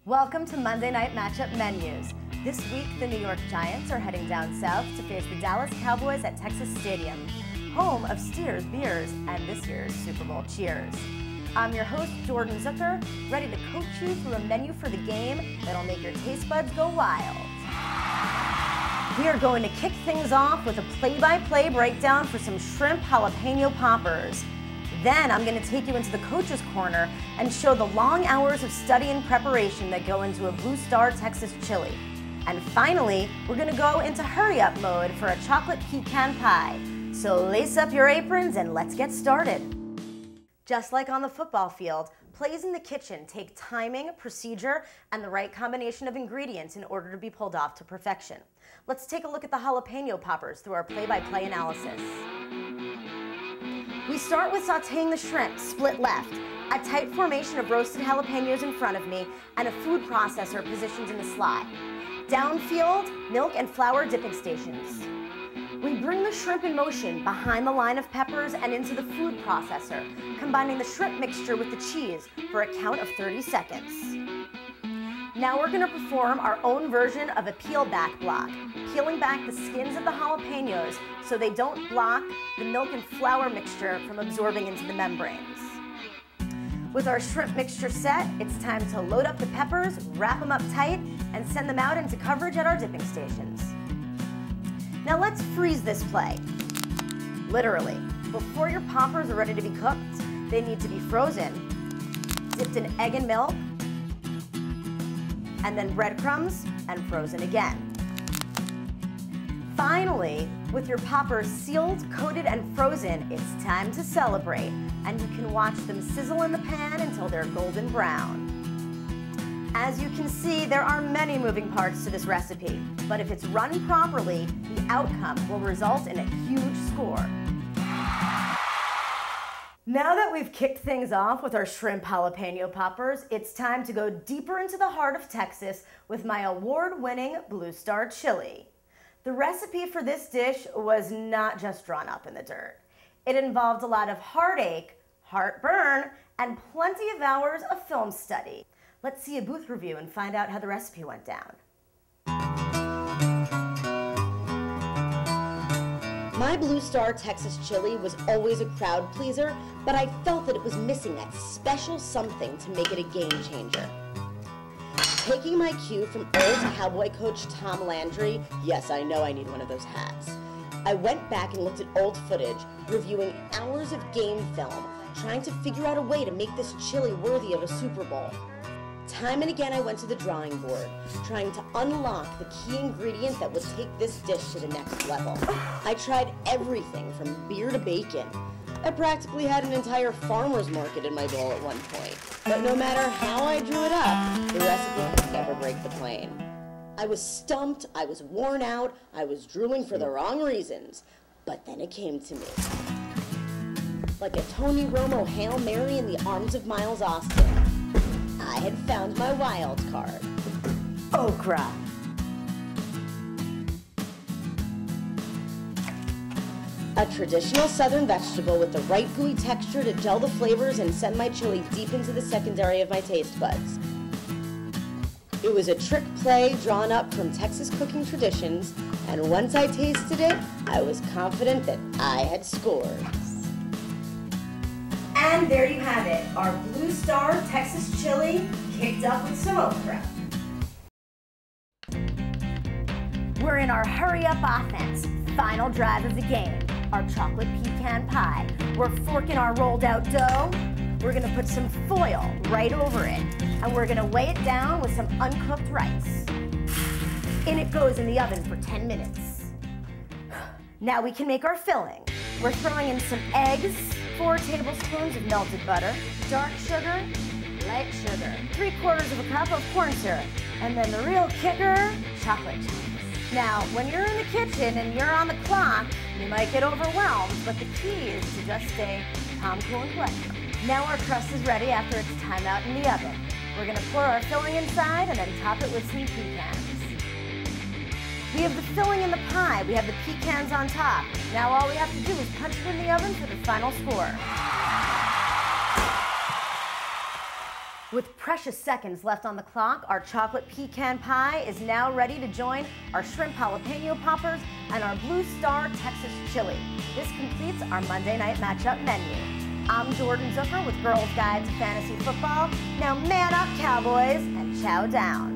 Welcome to Monday Night Matchup Menus. This week, the New York Giants are heading down south to face the Dallas Cowboys at Texas Stadium, home of Steers Beers and this year's Super Bowl cheers. I'm your host, Jordan Zucker, ready to coach you through a menu for the game that'll make your taste buds go wild. We are going to kick things off with a play-by-play breakdown for some shrimp jalapeno poppers. Then I'm going to take you into the coach's corner and show the long hours of study and preparation that go into a Blue Star Texas chili. And finally, we're going to go into hurry-up mode for a chocolate pecan pie. So lace up your aprons and let's get started. Just like on the football field, plays in the kitchen take timing, procedure, and the right combination of ingredients in order to be pulled off to perfection. Let's take a look at the jalapeno poppers through our play-by-play analysis. We start with sauteing the shrimp, split left, a tight formation of roasted jalapenos in front of me, and a food processor positioned in the slot. Downfield, milk and flour dipping stations. We bring the shrimp in motion behind the line of peppers and into the food processor, combining the shrimp mixture with the cheese for a count of 30 seconds. Now we're going to perform our own version of a peel back block, peeling back the skins of the jalapenos so they don't block the milk and flour mixture from absorbing into the membranes. With our shrimp mixture set, it's time to load up the peppers, wrap them up tight, and send them out into coverage at our dipping stations. Now let's freeze this play. Literally, before your poppers are ready to be cooked, they need to be frozen, dipped in egg and milk, and then breadcrumbs and frozen again. Finally, with your poppers sealed, coated, and frozen, it's time to celebrate, and you can watch them sizzle in the pan until they're golden brown. As you can see, there are many moving parts to this recipe, but if it's run properly, the outcome will result in a huge score. Now that we've kicked things off with our shrimp jalapeno poppers, it's time to go deeper into the heart of Texas with my award-winning Blue Star chili. The recipe for this dish was not just drawn up in the dirt. It involved a lot of heartache, heartburn, and plenty of hours of film study. Let's see a booth review and find out how the recipe went down. My Blue Star Texas chili was always a crowd pleaser, but I felt that it was missing that special something to make it a game changer. Taking my cue from old Cowboy coach Tom Landry, yes, I know I need one of those hats, I went back and looked at old footage, reviewing hours of game film, trying to figure out a way to make this chili worthy of a Super Bowl. Time and again I went to the drawing board, trying to unlock the key ingredient that would take this dish to the next level. I tried everything from beer to bacon. I practically had an entire farmer's market in my bowl at one point. But no matter how I drew it up, the recipe could never break the plane. I was stumped, I was worn out, I was drooling for the wrong reasons. But then it came to me. Like a Tony Romo Hail Mary in the arms of Miles Austin, I had found my wild card. Okra. A traditional southern vegetable with the right gooey texture to gel the flavors and send my chili deep into the secondary of my taste buds. It was a trick play drawn up from Texas cooking traditions, and once I tasted it, I was confident that I had scored. And there you have it, our Blue Star Texas chili kicked up with some okra. We're in our hurry-up offense, final drive of the game, our chocolate pecan pie. We're forking our rolled out dough. We're gonna put some foil right over it, and we're gonna weigh it down with some uncooked rice. In it goes in the oven for 10 minutes. Now we can make our filling. We're throwing in some eggs, 4 tablespoons of melted butter, dark sugar, light sugar, 3/4 of a cup of corn syrup, and then the real kicker, chocolate chunks. Now, when you're in the kitchen and you're on the clock, you might get overwhelmed, but the key is to just stay calm, cool, and collected. Now our crust is ready after its time out in the oven. We're gonna pour our filling inside and then top it with some pecans. We have the filling in the pie, we have the pecans on top. Now all we have to do is punch it in the oven for the final score. With precious seconds left on the clock, our chocolate pecan pie is now ready to join our shrimp jalapeno poppers and our Blue Star Texas chili. This completes our Monday night matchup menu. I'm Jordan Zucker with Girls Guide to Fantasy Football. Now man up, Cowboys, and chow down.